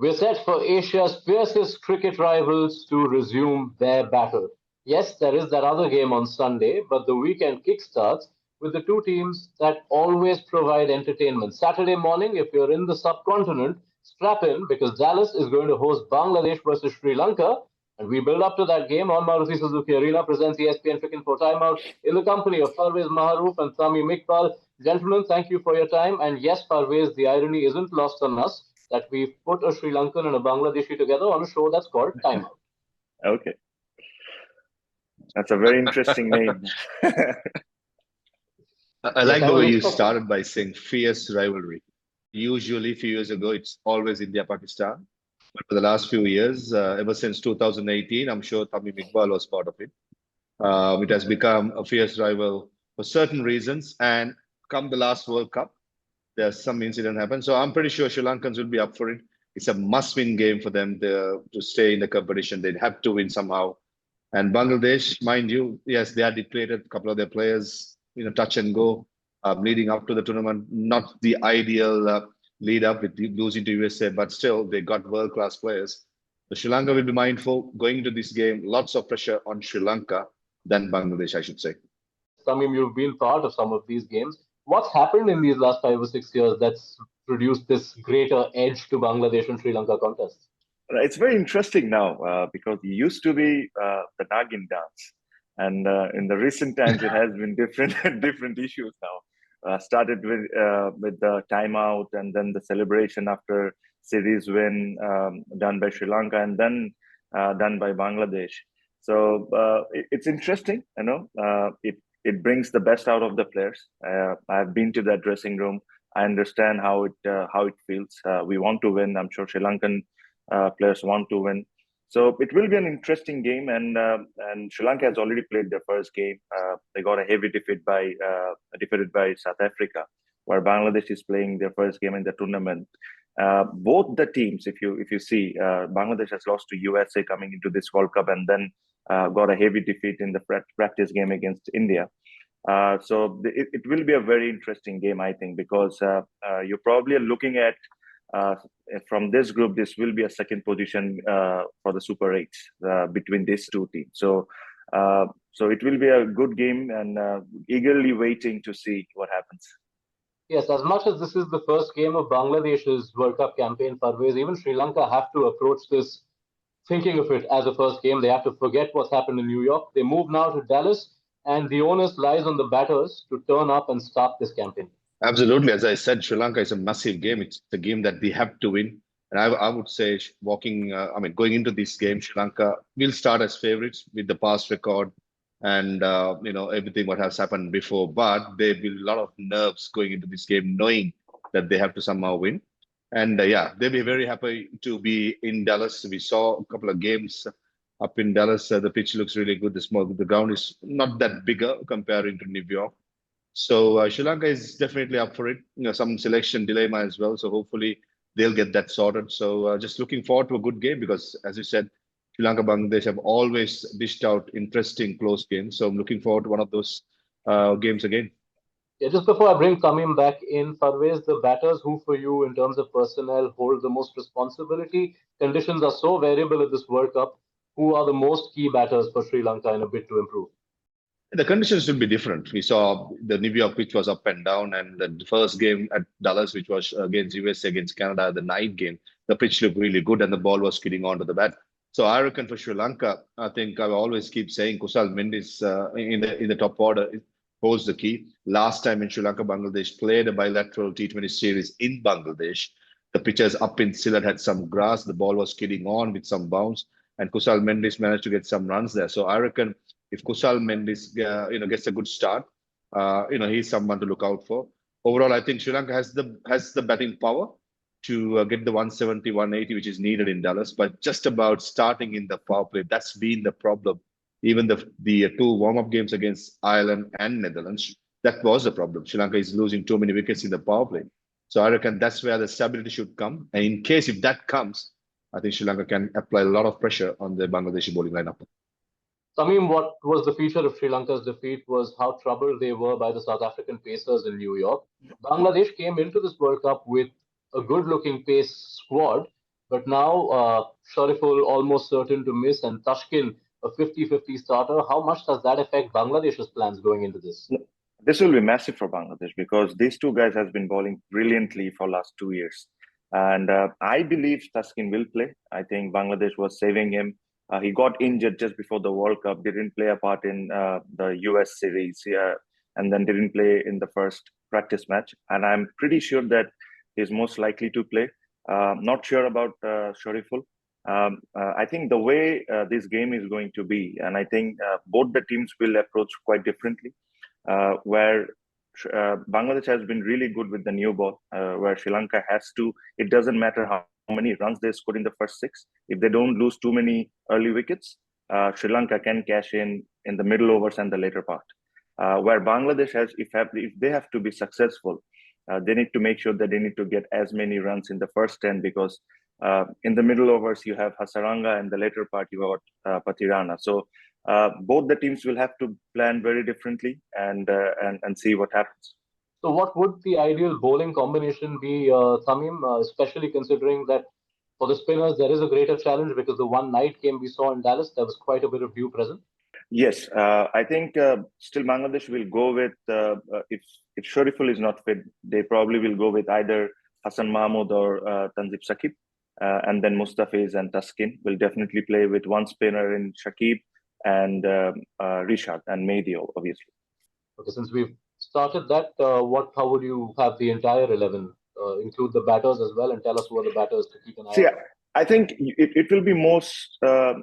We're set for Asia's fiercest cricket rivals to resume their battle. Yes, there is that other game on Sunday, but the weekend kickstarts with the two teams that always provide entertainment. Saturday morning, if you're in the subcontinent, strap in because Dallas is going to host Bangladesh versus Sri Lanka. And we build up to that game on Maruti Suzuki Arena, presents ESPN Cricinfo Timeout in the company of Farveez, Maharoof, and Tamim Iqbal. Gentlemen, thank you for your time. And yes, Farveez, the irony isn't lost on us that we've put a Sri Lankan and a Bangladeshi together on a show that's called Timeout. Okay. That's a very interesting name. I like the way you started by saying fierce rivalry. Usually, a few years ago, it's always India-Pakistan. But for the last few years, ever since 2018, I'm sure Tamim Iqbal was part of it. It has become a fierce rival for certain reasons. And come the last World Cup, there's some incident happened. So I'm pretty sure Sri Lankans will be up for it. It's a must-win game for them to stay in the competition. They'd have to win somehow. And Bangladesh, mind you, yes, they had depleted a couple of their players, touch and go, leading up to the tournament. Not the ideal lead up with losing to USA, but still they got world-class players. So Sri Lanka will be mindful going into this game. Lots of pressure on Sri Lanka than Bangladesh, I should say. Samim, you've been part of some of these games. What's happened in these last 5 or 6 years that's produced this greater edge to Bangladesh and Sri Lanka contests? It's very interesting now because it used to be the Nagin dance. And in the recent times, it has been different issues now. Started with the timeout and then the celebration after series win done by Sri Lanka and then done by Bangladesh. So it's interesting, it brings the best out of the players. I've been to that dressing room. I understand how it feels. We want to win. I'm sure Sri Lankan players want to win. So it will be an interesting game, and Sri Lanka has already played their first game. They got a heavy defeated by South Africa, where Bangladesh is playing their first game in the tournament. Both the teams, if you see, Bangladesh has lost to USA coming into this World Cup, and then got a heavy defeat in the practice game against India. So it will be a very interesting game, I think, because you're probably looking at from this group, this will be a second position for the Super 8s between these two teams. So it will be a good game, and eagerly waiting to see what happens. Yes, as much as this is the first game of Bangladesh's World Cup campaign, Farveez, even Sri Lanka have to approach this thinking of it as a first game. They have to forget what's happened in New York. They move now to Dallas, and the onus lies on the batters to turn up and start this campaign. Absolutely. As I said, Sri Lanka is a massive game. It's the game that they have to win. And I would say going into this game, Sri Lanka will start as favorites with the past record and, everything what has happened before. But there will be a lot of nerves going into this game, knowing that they have to somehow win. And they'll be very happy to be in Dallas. We saw a couple of games up in Dallas. The pitch looks really good. The ground is not that bigger comparing to New York. So Sri Lanka is definitely up for it. Some selection dilemma as well. So hopefully they'll get that sorted. So just looking forward to a good game because, as you said, Sri Lanka, Bangladesh have always dished out interesting close games. So I'm looking forward to one of those games again. Yeah, just before I bring Tamim back in, Farveez, the batters who for you in terms of personnel hold the most responsibility? Conditions are so variable at this World Cup. Who are the most key batters for Sri Lanka in a bid to improve? The conditions will be different. We saw the New York pitch was up and down, and the first game at Dallas, which was against USA, against Canada, the night game, the pitch looked really good and the ball was skidding onto the bat. So I reckon for Sri Lanka, I think I always keep saying Kusal Mendis in the top order holds the key. Last time in Sri Lanka, Bangladesh played a bilateral T20 series in Bangladesh. The pitches up in Sylhet had some grass. The ball was skidding on with some bounce, and Kusal Mendis managed to get some runs there. So I reckon if Kusal Mendis, gets a good start, he's someone to look out for. Overall, I think Sri Lanka has the batting power to get the 170, 180, which is needed in Dallas. But just about starting in the power play, that's been the problem. Even the two warm-up games against Ireland and Netherlands, that was the problem. Sri Lanka is losing too many wickets in the power play. So I reckon that's where the stability should come. And in case if that comes, I think Sri Lanka can apply a lot of pressure on the Bangladeshi bowling lineup. Tamim, what was the feature of Sri Lanka's defeat was how troubled they were by the South African pacers in New York. Bangladesh came into this World Cup with a good-looking pace squad, But now Shariful almost certain to miss and Tashkin a 50-50 starter. How much does that affect Bangladesh's plans going into this? This will be massive for Bangladesh because these two guys has been bowling brilliantly for last 2 years, and I believe Taskin will play. I think Bangladesh was saving him. He got injured just before the World Cup. Didn't play a part in the US series, and then didn't play in the first practice match. And I'm pretty sure that he's most likely to play. Not sure about Shariful. I think the way this game is going to be, and I think both the teams will approach quite differently. Where Bangladesh has been really good with the new ball, where Sri Lanka has to, it doesn't matter how many runs they score in the first six. If they don't lose too many early wickets, Sri Lanka can cash in the middle overs and the later part. Where Bangladesh has, if they have to be successful, they need to make sure that they need to get as many runs in the first 10 because in the middle overs you have Hasaranga and the later part you got Patirana. So both the teams will have to plan very differently and see what happens. So, what would the ideal bowling combination be, Tamim, especially considering that for the spinners there is a greater challenge because the one night game we saw in Dallas, there was quite a bit of dew present. Yes, I think still Bangladesh will go with if Shariful is not fit, they probably will go with either Hassan Mahmood or Tanzib Sakib, and then Mustafiz and Taskin will definitely play with one spinner in Shakib and Rishad and Mehdi, obviously. Okay, since we've started that, how would you have the entire 11? Include the batters as well, and tell us who are the batters to keep an eye See, on. I think it will be most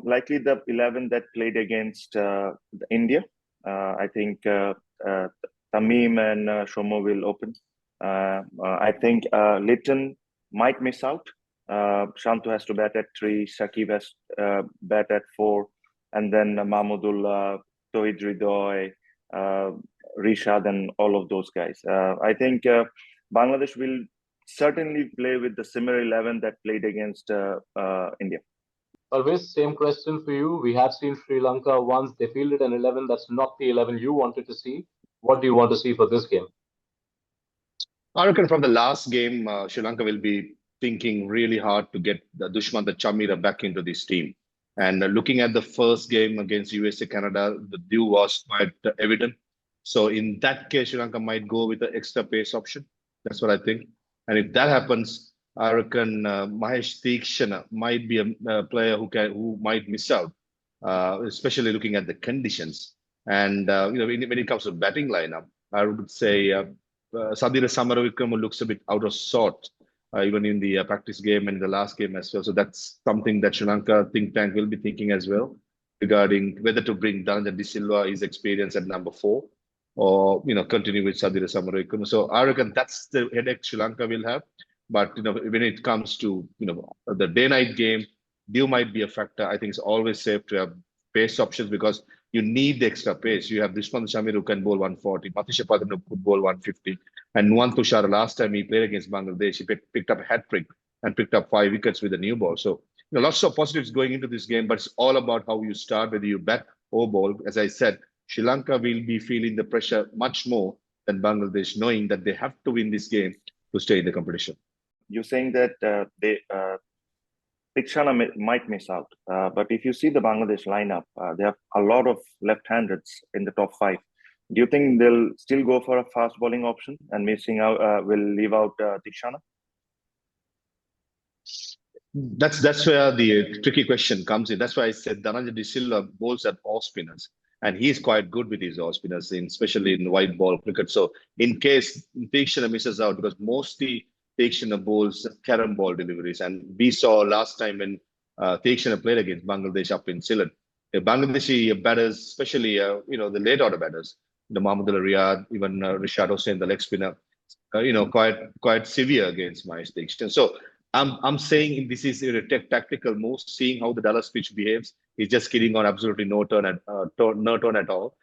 likely the 11 that played against India. I think Tamim and Shomo will open. I think Litton might miss out. Shantu has to bat at 3, Shakib has bat at 4, and then Mahmudullah, Tohid Ridoy, Rishad, and all of those guys. I think Bangladesh will certainly play with the similar 11 that played against India. Farveez, same question for you. We have seen Sri Lanka once they fielded an 11 that's not the 11 you wanted to see. What do you want to see for this game? I reckon from the last game, Sri Lanka will be thinking really hard to get the Dushman, the Chamira back into this team. And looking at the first game against USA, Canada, the dew was quite evident. So in that case, Sri Lanka might go with the extra pace option. That's what I think. And if that happens, I reckon Mahesh Theekshana might be a player who might miss out, especially looking at the conditions. And when it comes to batting lineup, I would say Sadira Samaravikrama looks a bit out of sort, even in the practice game and the last game as well. So that's something that Sri Lanka think tank will be thinking as well regarding whether to bring Dhananjay De Silva, his experience at number 4, or continue with Sadira Samaravikrama. So I reckon that's the headache Sri Lanka will have. But when it comes to the day-night game, dew might be a factor. I think it's always safe to have pace options because you need the extra pace. You have Dushman Shamir who can bowl 140, Matisha Padan who could bowl 150, and Nuwan Tushar last time he played against Bangladesh, he picked up a hat trick and picked up 5 wickets with a new ball. So lots of positives going into this game, but it's all about how you start, whether you bat or bowl. As I said, Sri Lanka will be feeling the pressure much more than Bangladesh, knowing that they have to win this game to stay in the competition. You're saying that Theekshana might miss out, but if you see the Bangladesh lineup, they have a lot of left-handers in the top 5. Do you think they'll still go for a fast bowling option and will leave out Theekshana? That's where the tricky question comes in. That's why I said Dhananjay De Silva bowls at off spinners, and he's quite good with his off spinners, especially in white ball cricket. So in case Theekshana misses out, because mostly Theekshana bowls carom ball deliveries, and we saw last time when Theekshana played against Bangladesh up in Ceylon, the Bangladeshi batters, especially the late order batters, the Mahmudullah Riyad, even Rishad Hossain, the leg spinner, quite severe against Mahesh Theekshana. So I'm saying this is a tactical move, seeing how the Dallas pitch behaves. He's just kidding on absolutely no turn at all.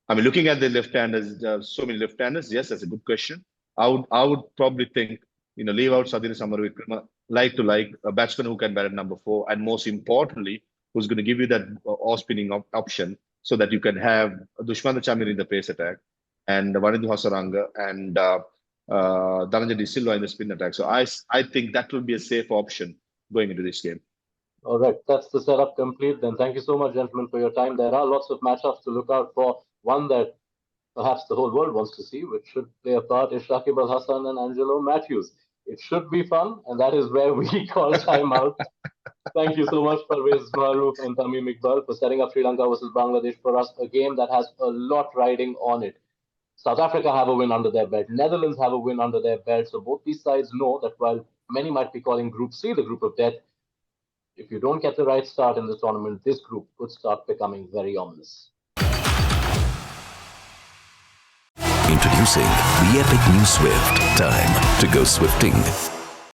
I mean, looking at the left-handers, so many left-handers, yes, that's a good question. I would probably think, leave out Sadira Samaravikrama, like a batsman who can bat at number 4, and most importantly, who's going to give you that off-spinning option so that you can have Dushman Chamir in the pace attack and Wanindu Hasaranga and Dhananjay De Silva in the spin attack. So I think that will be a safe option going into this game. All right, that's the setup complete. Then thank you so much, gentlemen, for your time. There are lots of matchups to look out for. One that perhaps the whole world wants to see, which should play a part, is Shakib Al Hasan and Angelo Matthews. It should be fun, and that is where we call time out. Thank you so much, Farveez, Maharoof, and Tamim Iqbal, for setting up Sri Lanka versus Bangladesh for us, a game that has a lot riding on it. South Africa have a win under their belt. Netherlands have a win under their belt. So both these sides know that while many might be calling Group C the group of death, if you don't get the right start in this tournament, this group could start becoming very ominous. Introducing the epic new Swift. Time to go swifting.